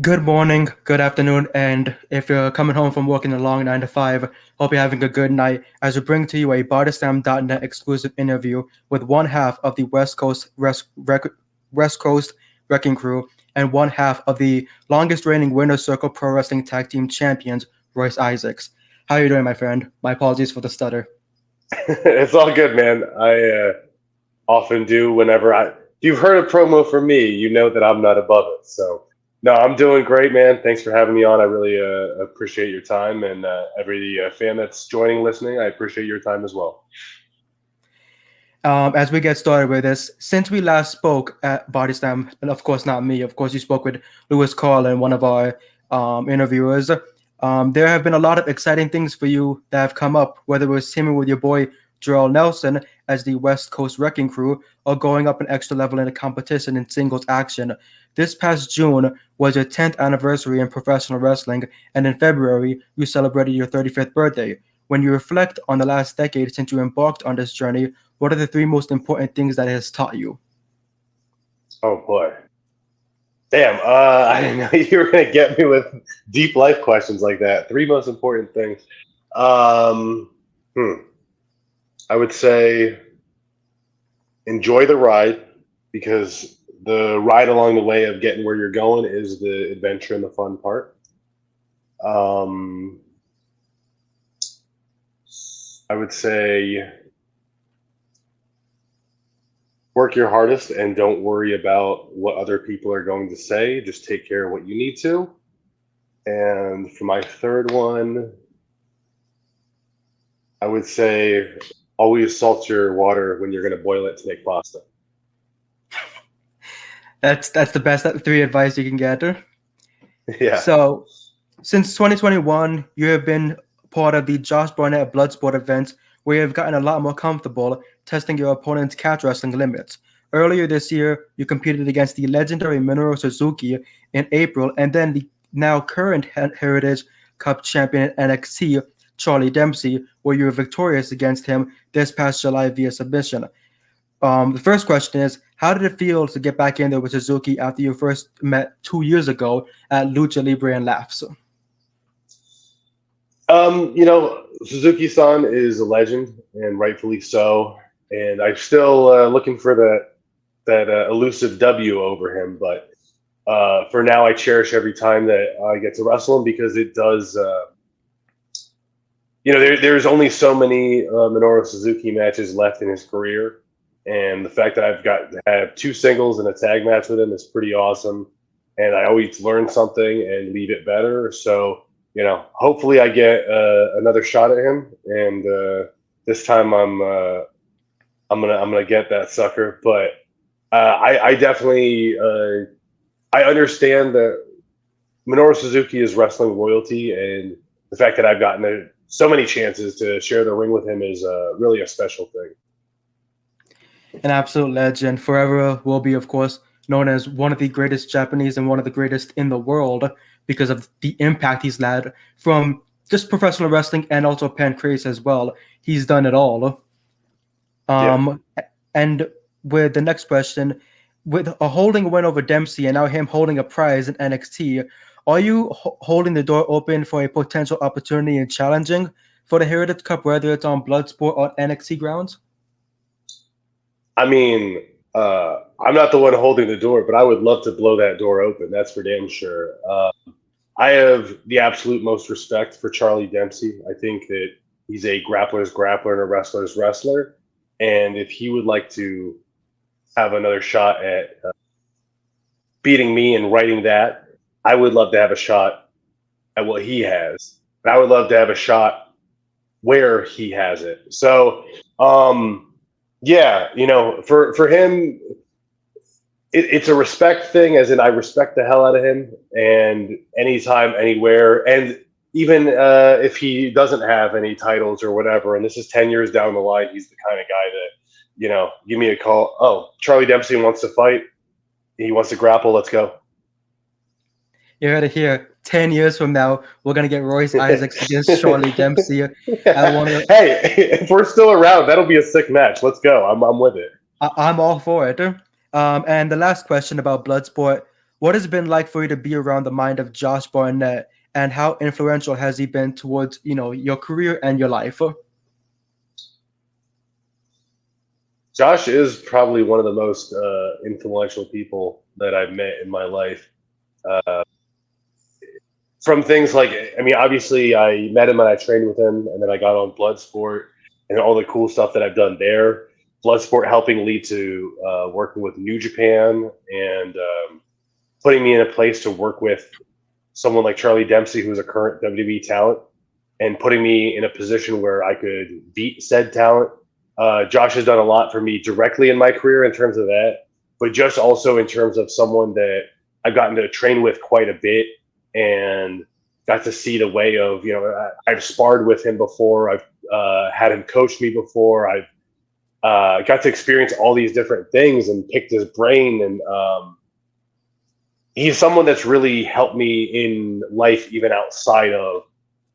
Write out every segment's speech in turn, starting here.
Good morning, good afternoon, and if you're coming home from working a long 9 to 5, hope you're having a good night as we bring to you a BarterStam.net exclusive interview with one half of the West Coast Wrecking Crew and one half of the longest reigning Winner's Circle Pro Wrestling Tag Team Champions, Royce ISAACS. How are you doing, my friend? My apologies for the stutter. It's all good, man. I often do whenever I. If you've heard a promo from me, you know that I'm not above it. So, no, I'm doing great, man. Thanks for having me on. I really appreciate your time, and every fan that's joining, listening, I appreciate your time as well. As we get started with this, since we last spoke at Body Slam, and of course not me, of course you spoke with Lewis Carlin, one of our interviewers. There have been a lot of exciting things for you that have come up, whether it was teaming with your boy Jarrell Nelson as the West Coast Wrecking Crew or going up an extra level in a competition in singles action. This past June was your 10th anniversary in professional wrestling, and in February you celebrated your 35th birthday. When you reflect on the last decade since you embarked on this journey, what are the three most important things that it has taught you? Oh boy, damn! I didn't know you were gonna get me with deep life questions like that. Three most important things. Um, hmm. I would say enjoy the ride because the ride along the way of getting where you're going is the adventure and the fun part. Um, I would say work your hardest and don't worry about what other people are going to say. Just take care of what you need to. And for my third one, I would say always salt your water when you're going to boil it to make pasta. That's the best three advice you can get. Yeah. So, since 2021, you have been part of the Josh Barnett Bloodsport events where you have gotten a lot more comfortable testing your opponent's catch wrestling limits. Earlier this year, you competed against the legendary Minoru Suzuki in April, and then the now current Heritage Cup champion at NXT, Charlie Dempsey, where you were victorious against him this past July via submission. The first question is, how did it feel to get back in there with Suzuki after you first met 2 years ago at Lucha Libre and Laughs? Suzuki-san is a legend, and rightfully so. And I'm still looking for that elusive W over him. But for now, I cherish every time that I get to wrestle him because it does. There's only so many Minoru Suzuki matches left in his career, and the fact that I've got to have two singles and a tag match with him is pretty awesome. And I always learn something and leave it better. So hopefully I get another shot at him, and this time I'm gonna get that sucker. But I definitely I understand that Minoru Suzuki is wrestling royalty, and the fact that I've gotten so many chances to share the ring with him is really a special thing. An absolute legend, forever will be, of course, known as one of the greatest Japanese and one of the greatest in the world because of the impact he's had from just professional wrestling and also pancrase as well. He's done it all. Yeah. Um, and with the next question, with a holding a win over Dempsey and now him holding a prize in NXT, are you holding the door open for a potential opportunity and challenging for the Heritage Cup, whether it's on Bloodsport or NXT grounds? I mean, I'm not the one holding the door, but I would love to blow that door open. That's for damn sure. I have the absolute most respect for Charlie Dempsey. I think that he's a grappler's grappler and a wrestler's wrestler. And if he would like to have another shot at beating me and writing that, I would love to have a shot at what he has. And I would love to have a shot where he has it. So, yeah, for him, it's a respect thing, as in I respect the hell out of him, and anytime, anywhere, and even if he doesn't have any titles or whatever, and this is 10 years down the line, he's the kind of guy that, give me a call. Oh, Charlie Dempsey wants to fight. He wants to grapple. Let's go. You heard it here. 10 years from now, we're going to get Royce ISAACS against Charlie Dempsey. Hey, if we're still around, that'll be a sick match. Let's go. I'm with it. I'm all for it. And the last question about Bloodsport. What has it been like for you to be around the mind of Josh Barnett, and how influential has he been towards, your career and your life? Josh is probably one of the most influential people that I've met in my life. From things like, I mean, obviously I met him and I trained with him, and then I got on Bloodsport and all the cool stuff that I've done there. Bloodsport helping lead to working with New Japan and putting me in a place to work with someone like Charlie Dempsey, who's a current WWE talent, and putting me in a position where I could beat said talent. Josh has done a lot for me directly in my career in terms of that, but just also in terms of someone that I've gotten to train with quite a bit and got to see the way of, I've sparred with him before. I've had him coach me before. I've got to experience all these different things and picked his brain. And he's someone that's really helped me in life, even outside of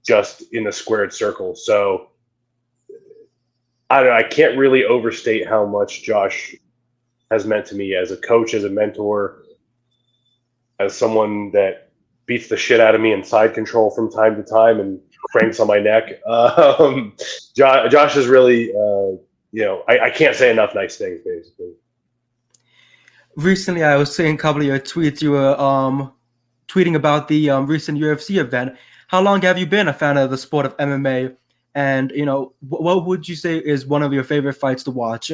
just in the squared circle. So I don't know, I can't really overstate how much Josh has meant to me as a coach, as a mentor, as someone that beats the shit out of me in side control from time to time and cranks on my neck. Josh is really, I can't say enough nice things, basically. Recently, I was seeing a couple of your tweets. You were tweeting about the recent UFC event. How long have you been a fan of the sport of MMA? And, what would you say is one of your favorite fights to watch?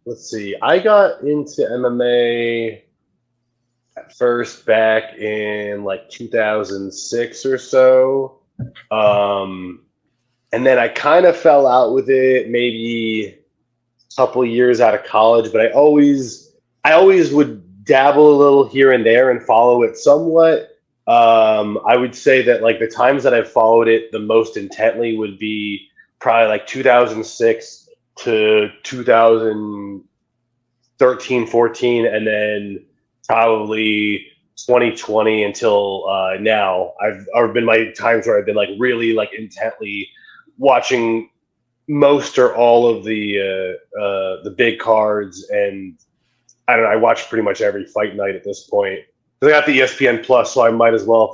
Let's see. I got into MMA at first back in like 2006 or so. And then I kind of fell out with it maybe a couple years out of college, but I always would dabble a little here and there and follow it somewhat. I would say that like the times that I've followed it the most intently would be probably like 2006 to 2013, 14, and then probably 2020 until now. I've been my times where I've been like really like intently watching most or all of the big cards, and I don't know. I watch pretty much every fight night at this point. I got the ESPN Plus, so I might as well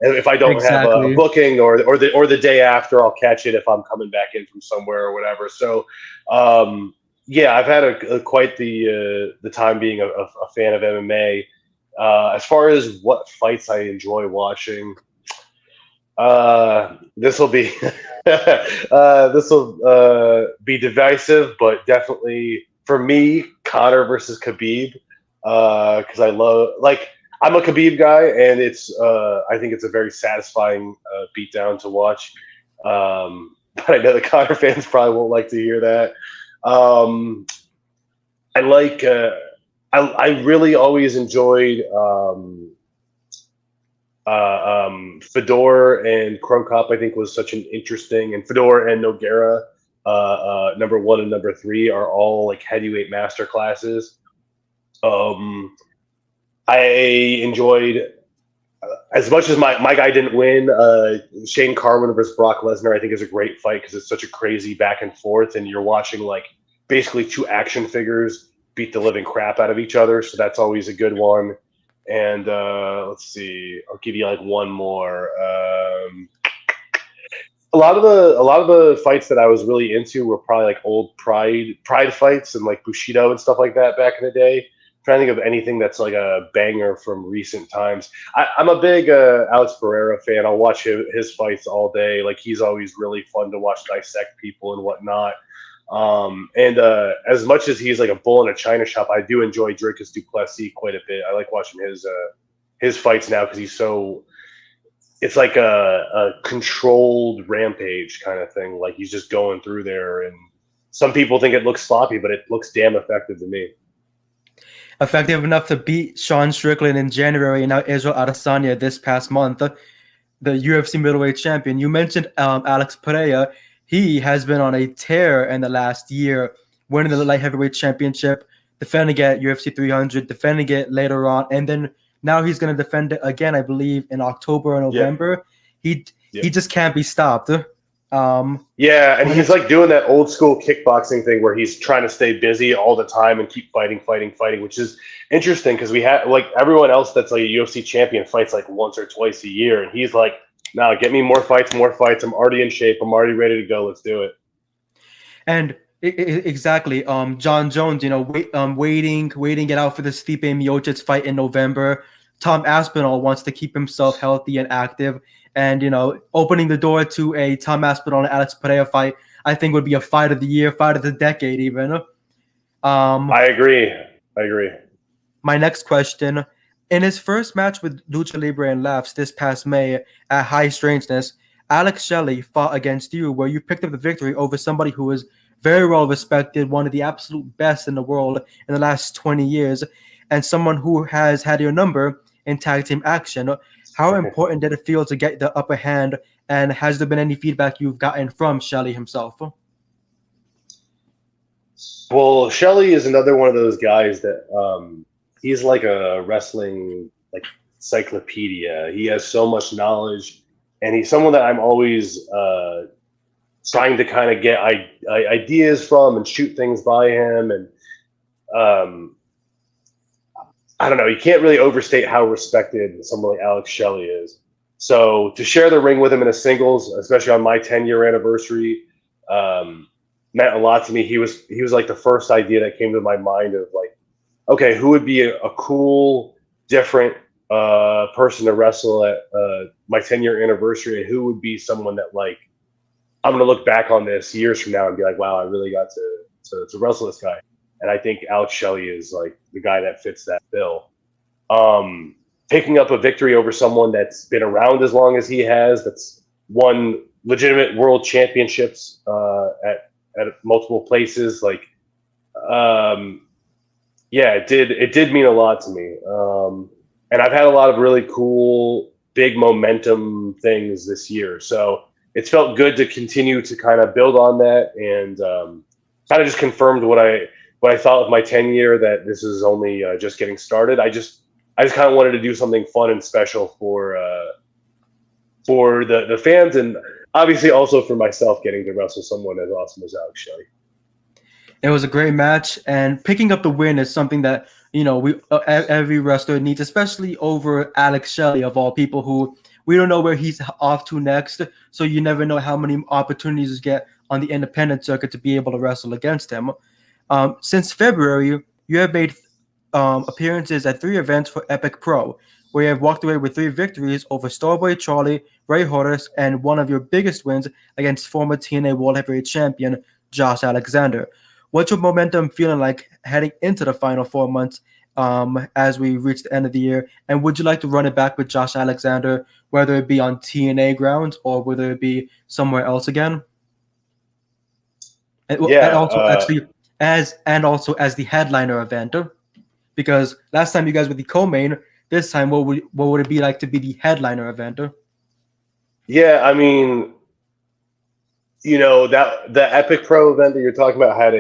if I don't have a booking or the day after, I'll catch it if I'm coming back in from somewhere or whatever. So, yeah, I've had quite the time being a fan of MMA. As far as what fights I enjoy watching, this will be be divisive, but definitely for me, Conor versus Khabib, because I love I'm a Khabib guy, and it's I think it's a very satisfying beatdown to watch. But I know the Conor fans probably won't like to hear that. I really always enjoyed Fedor and Cro Cop. I think was such an interesting, and Fedor and Nogueira, number 1 and number 3 are all like heavyweight master classes. I enjoyed, as much as my guy didn't win, Shane Carwin versus Brock Lesnar, I think is a great fight because it's such a crazy back and forth, and you're watching like basically 2 action figures beat the living crap out of each other. So that's always a good one. And let's see, I'll give you like one more. A lot of the fights that I was really into were probably like old Pride fights and like Bushido and stuff like that back in the day. Trying to think of anything that's like a banger from recent times. I'm a big Alex Pereira fan. I'll watch his fights all day. Like he's always really fun to watch dissect people and whatnot. And as much as he's like a bull in a china shop, I do enjoy Dricus du Plessis quite a bit. I like watching his fights now because he's so. It's like a controlled rampage kind of thing. Like he's just going through there, and some people think it looks sloppy, but it looks damn effective to me. Effective enough to beat Sean Strickland in January, and now Israel Adesanya this past month, the UFC middleweight champion. You mentioned Alex Pereira. He has been on a tear in the last year, winning the light heavyweight championship, defending it at UFC 300, defending it later on, and then now he's going to defend it again, I believe, in October or November. Yeah. He just can't be stopped. Yeah, and my he's next like doing that old school kickboxing thing where he's trying to stay busy all the time and keep fighting, fighting, fighting, which is interesting because we have like everyone else that's like a UFC champion fights like once or twice a year, and he's like, "No, get me more fights, more fights. I'm already in shape. I'm already ready to go. Let's do it." And exactly, John Jones, waiting it out for the Stipe Miocic fight in November. Tom Aspinall wants to keep himself healthy and active, and opening the door to a Tom Aspinall and Alex Pereira fight, I think would be a fight of the year, fight of the decade, even. I agree. I agree. My next question: in his first match with Lucha Libre and Laughs this past May at High Strangeness, Alex Shelley fought against you, where you picked up the victory over somebody who was very well respected, one of the absolute best in the world in the last 20 years, and someone who has had your number in tag team action. How important did it feel to get the upper hand, and has there been any feedback you've gotten from Shelley himself? Well, Shelley is another one of those guys that he's like a wrestling like encyclopedia. He has so much knowledge, and he's someone that I'm always trying to kind of get ideas from and shoot things by him. And I don't know, you can't really overstate how respected someone like Alex Shelley is. So to share the ring with him in a singles, especially on my 10-year anniversary, meant a lot to me. He was like the first idea that came to my mind of like, okay, who would be a cool, different person to wrestle at my 10-year anniversary, and who would be someone that like I'm gonna look back on this years from now and be like, wow, I really got to wrestle this guy. And I think Alex Shelley is like the guy that fits that bill. Picking up a victory over someone that's been around as long as he has, that's won legitimate world championships at multiple places, like yeah, it did mean a lot to me. And I've had a lot of really cool big momentum things this year, so it's felt good to continue to kind of build on that, and kind of just confirmed what I thought of my 10-year, that this is only just getting started. I just kind of wanted to do something fun and special for the fans, and obviously also for myself, getting to wrestle someone as awesome as Alex Shelley. It was a great match, and picking up the win is something that every wrestler needs, especially over Alex Shelley of all people, who we don't know where he's off to next. So you never know how many opportunities you get on the independent circuit to be able to wrestle against him. Since February, you have made appearances at 3 events for Epic Pro, where you have walked away with 3 victories over Starboy Charlie, Ray Horace, and one of your biggest wins against former TNA World Heavyweight Champion Josh Alexander. What's your momentum feeling like heading into the final 4 months as we reach the end of the year? And would you like to run it back with Josh Alexander, whether it be on TNA grounds or whether it be somewhere else again? And also actually as the headliner event, because last time you guys were the co-main, this time what would it be like to be the headliner event? Yeah, I mean, that the Epic Pro event that you're talking about had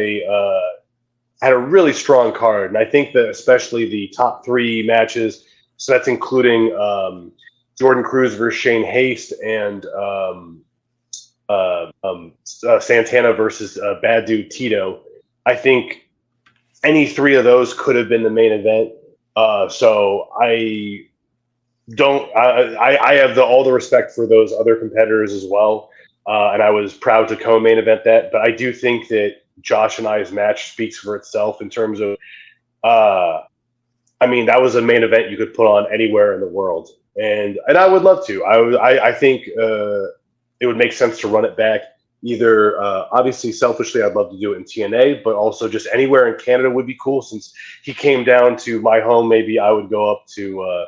a really strong card, and I think that especially the top 3 matches, so that's including Jordan Cruz versus Shane Haste and Santana versus Bad Dude Tito. I think any 3 of those could have been the main event. So I have all the respect for those other competitors as well. And I was proud to co-main event that, but I do think that Josh and I's match speaks for itself in terms of, I mean, that was a main event you could put on anywhere in the world, and I would love to. I think it would make sense to run it back. Either obviously, selfishly, I'd love to do it in TNA, but also just anywhere in Canada would be cool. Since he came down to my home, maybe I would go up to, I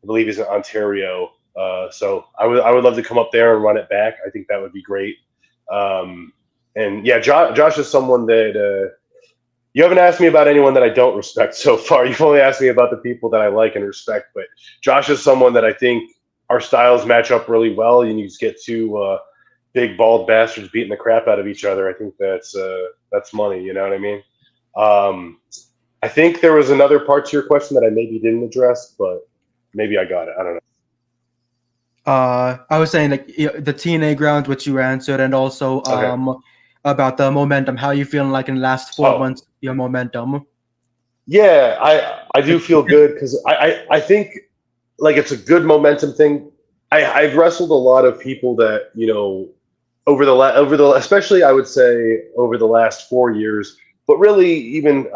believe he's in Ontario. So I would love to come up there and run it back. I think that would be great. And yeah, Josh is someone that you haven't asked me about anyone that I don't respect so far. You've only asked me about the people that I like and respect. But Josh is someone that I think our styles match up really well. You just get 2 big bald bastards beating the crap out of each other. I think that's money. You know what I mean? I think there was another part to your question that I maybe didn't address, but maybe I got it. I don't know. I was saying like the TNA grounds, which you answered, and also Okay. about the momentum. How you feeling like in the last 4 months? Oh, Your momentum. yeah, I do feel good because I think like it's a good momentum thing. I've wrestled a lot of people that over the especially I would say over the last 4 years, but really even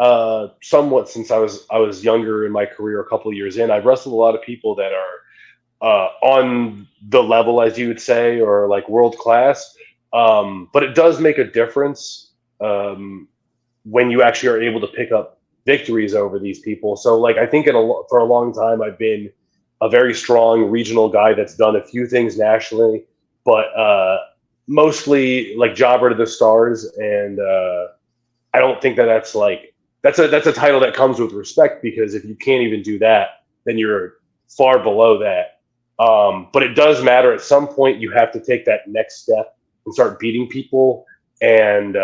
somewhat since I was younger in my career, a couple of years in, I've wrestled a lot of people that are on the level, as you would say, or like world class. But it does make a difference when you actually are able to pick up victories over these people. So, like, I think for a long time, I've been a very strong regional guy that's done a few things nationally, but mostly like jobber to the stars. And I don't think that that's a title that comes with respect because if you can't even do that, then you're far below that. But it does matter. At some point, you have to take that next step and start beating people. And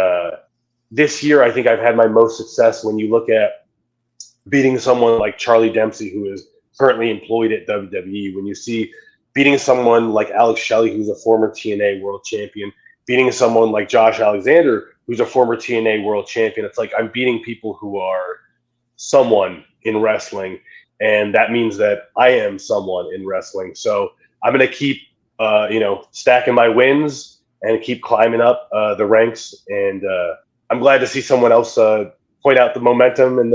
this year, I think I've had my most success when you look at beating someone like Charlie Dempsey, who is currently employed at WWE. When you see beating someone like Alex Shelley, who's a former TNA world champion, beating someone like Josh Alexander, who's a former TNA world champion, it's like I'm beating people who are someone in wrestling, and that means that I am someone in wrestling. So I'm going to keep, stacking my wins and keep climbing up the ranks. And I'm glad to see someone else point out the momentum and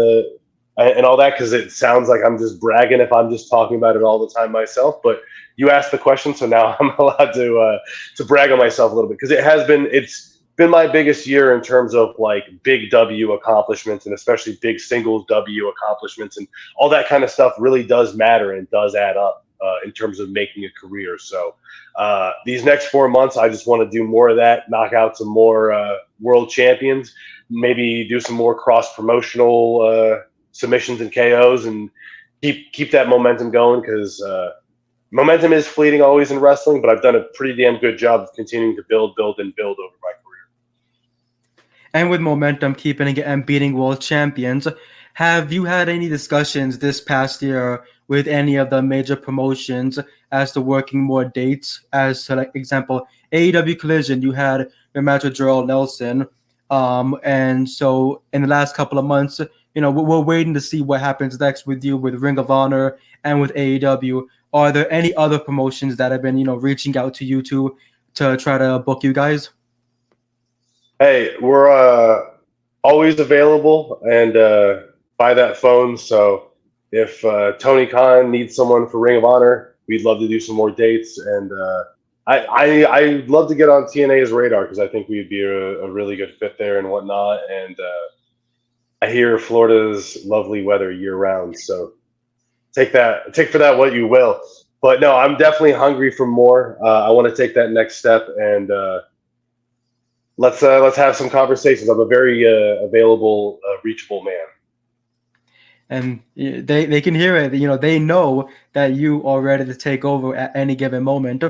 all that because it sounds like I'm just bragging if I'm just talking about it all the time myself. But you asked the question, so now I'm allowed to brag on myself a little bit because it's been my biggest year in terms of like big W accomplishments and especially big singles W accomplishments and all that kind of stuff really does matter and does add up in terms of making a career. So these next 4 months, I just want to do more of that, knock out some more world champions, maybe do some more cross promotional submissions and KOs and keep that momentum going because momentum is fleeting always in wrestling, but I've done a pretty damn good job of continuing to build and build over my career. And with momentum, keeping it and beating world champions, have you had any discussions this past year with any of the major promotions as to working more dates? As to, like, example, AEW Collision, you had your match with Joel Nelson. And so in the last couple of months, we're waiting to see what happens next with you with Ring of Honor and with AEW. Are there any other promotions that have been, reaching out to you to try to book you guys? Hey, we're always available and by that phone. So if Tony Khan needs someone for Ring of Honor, we'd love to do some more dates. And I'd love to get on TNA's radar because I think we'd be a really good fit there and whatnot. And I hear Florida's lovely weather year round. So take for that what you will. But no, I'm definitely hungry for more. I want to take that next step and. Let's have some conversations. I'm a very available, reachable man. And they can hear it. They know that you are ready to take over at any given moment.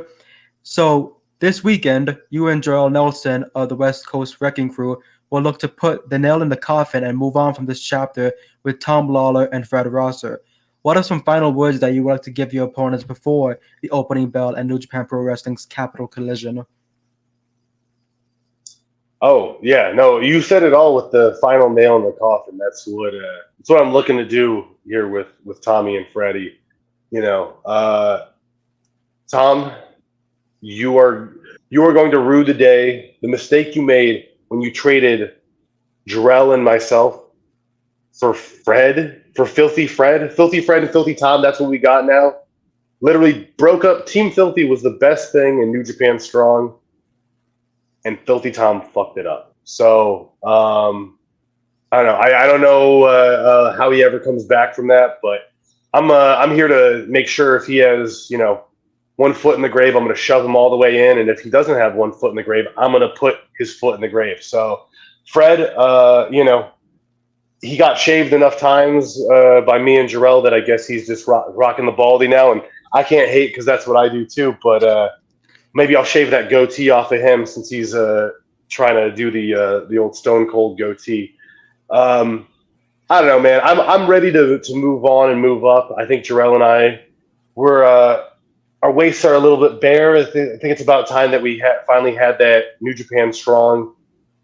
So this weekend, you and Joel Nelson of the West Coast Wrecking Crew will look to put the nail in the coffin and move on from this chapter with Tom Lawler and Fred Rosser. What are some final words that you would like to give your opponents before the opening bell and New Japan Pro Wrestling's Capital Collision? Oh yeah, no, you said it all with the final nail in the coffin. That's what I'm looking to do here with Tommy and Freddie. Tom, you are going to rue the day, the mistake you made when you traded Jarrell and myself for Filthy Fred, and Filthy Tom. That's what we got now. Literally broke up. Team Filthy was the best thing in New Japan Strong. And Filthy Tom fucked it up. So I don't know. I don't know how he ever comes back from that, but I'm here to make sure if he has 1 foot in the grave, I'm going to shove him all the way in, and if he doesn't have 1 foot in the grave, I'm going to put his foot in the grave. So Fred, he got shaved enough times by me and Jarrell that I guess he's just rocking the baldy now, and I can't hate because that's what I do too, but. Maybe I'll shave that goatee off of him since he's trying to do the old Stone Cold goatee. I don't know, man. I'm ready to move on and move up. I think Jarrell and I our our waists are a little bit bare. I think it's about time that we finally had that New Japan Strong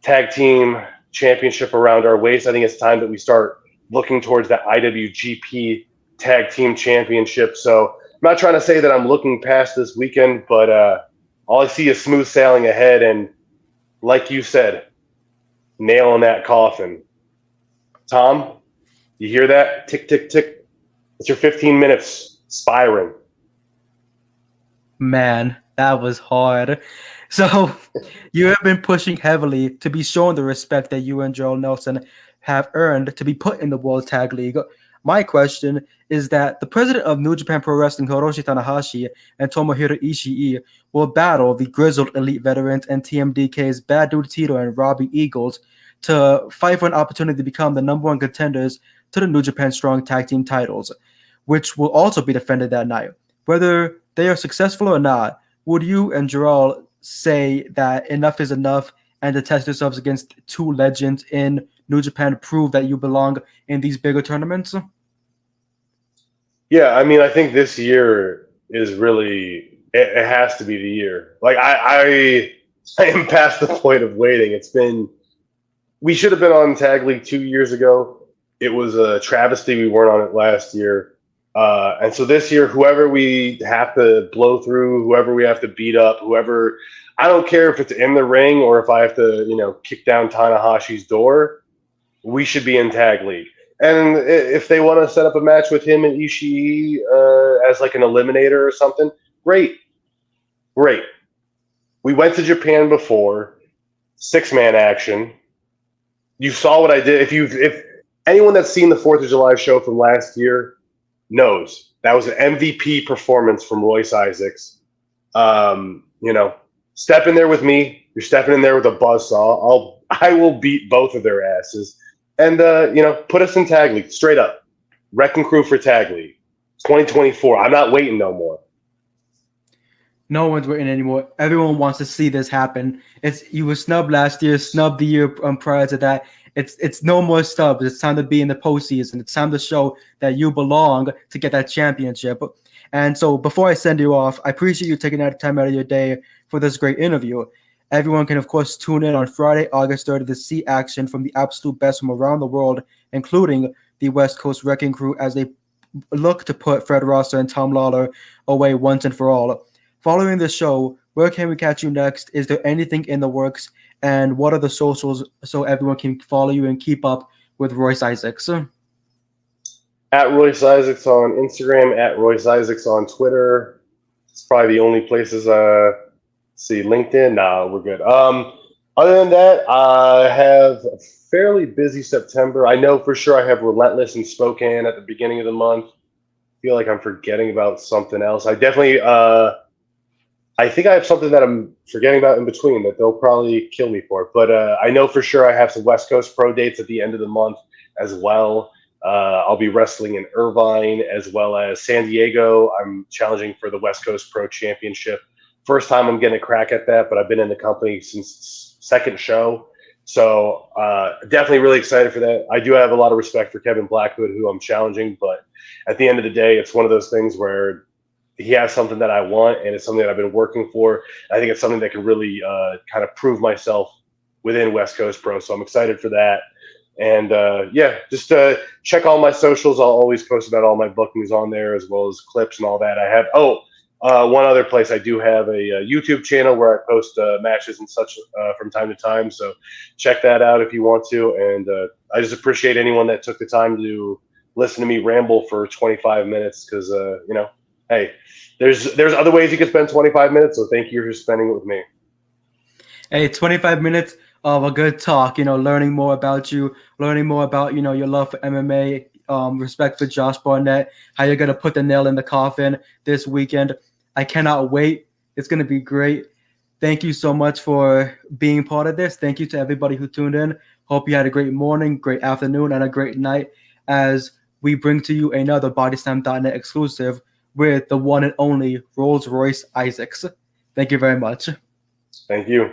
Tag Team Championship around our waist. I think it's time that we start looking towards that IWGP Tag Team Championship. So I'm not trying to say that I'm looking past this weekend, but all I see is smooth sailing ahead. And like you said, nail in that coffin. Tom, you hear that? Tick, tick, tick. It's your 15 minutes spiring. Man, that was hard. So you have been pushing heavily to be shown the respect that you and Joel Nelson have earned to be put in the World Tag League. My question is that the president of New Japan Pro Wrestling, Hiroshi Tanahashi, and Tomohiro Ishii will battle the grizzled elite veterans and TMDK's Bad Dude Tito and Robbie Eagles to fight for an opportunity to become the #1 contenders to the New Japan Strong Tag Team titles, which will also be defended that night. Whether they are successful or not, would you and Joel say that enough is enough and to test yourselves against two legends in New Japan to prove that you belong in these bigger tournaments? Yeah, I mean, I think this year is really, it has to be the year. Like, I am past the point of waiting. We should have been on Tag League 2 years ago. It was a travesty we weren't on it last year. And so this year, whoever we have to blow through, whoever we have to beat up, I don't care if it's in the ring or if I have to, kick down Tanahashi's door, we should be in Tag League. And if they want to set up a match with him and Ishii as like an eliminator or something, great. We went to Japan before, 6-man action. You saw what I did. If anyone that's seen the 4th of July show from last year knows that was an MVP performance from Royce ISAACS. Step in there with me. You're stepping in there with a buzzsaw. I will beat both of their asses. And, put us in Tag League, straight up. Wrecking Crew for Tag League. 2024. I'm not waiting no more. No one's waiting anymore. Everyone wants to see this happen. You were snubbed last year, snubbed the year prior to that. It's no more stubs. It's time to be in the postseason. It's time to show that you belong to get that championship. And so before I send you off, I appreciate you taking that time out of your day for this great interview. Everyone can, of course, tune in on Friday, August 30th to see action from the absolute best from around the world, including the West Coast Wrecking Crew, as they look to put Fred Rosser and Tom Lawler away once and for all. Following this show, where can we catch you next? Is there anything in the works? And what are the socials so everyone can follow you and keep up with Royce ISAACS? At Royce ISAACS on Instagram, at Royce ISAACS on Twitter. It's probably the only places see LinkedIn. Nah, we're good. Other than that, I have a fairly busy September. I know for sure I have Relentless in Spokane at the beginning of the month. I feel like I'm forgetting about something else. I definitely I think I have something that I'm forgetting about in between that they'll probably kill me for. But I know for sure I have some West Coast Pro dates at the end of the month as well. I'll be wrestling in Irvine as well as San Diego. I'm challenging for the West Coast Pro Championship. First time I'm getting a crack at that, but I've been in the company since second show. So definitely really excited for that. I do have a lot of respect for Kevin Blackwood, who I'm challenging. But at the end of the day, it's one of those things where he has something that I want, and it's something that I've been working for. I think it's something that can really kind of prove myself within West Coast Pro. So I'm excited for that. And just check all my socials. I'll always post about all my bookings on there, as well as clips and all that. I have one other place. I do have a YouTube channel where I post matches and such from time to time. So check that out if you want to. And I just appreciate anyone that took the time to listen to me ramble for 25 minutes because hey, there's other ways you can spend 25 minutes. So thank you for spending it with me. Hey, 25 minutes of a good talk, learning more about you, learning more about, your love for MMA, respect for Josh Barnett, how you're going to put the nail in the coffin this weekend. I cannot wait. It's going to be great. Thank you so much for being part of this. Thank you to everybody who tuned in. Hope you had a great morning, great afternoon, and a great night as we bring to you another BodySlam.net exclusive with the one and only Rolls-Royce ISAACS. Thank you very much. Thank you.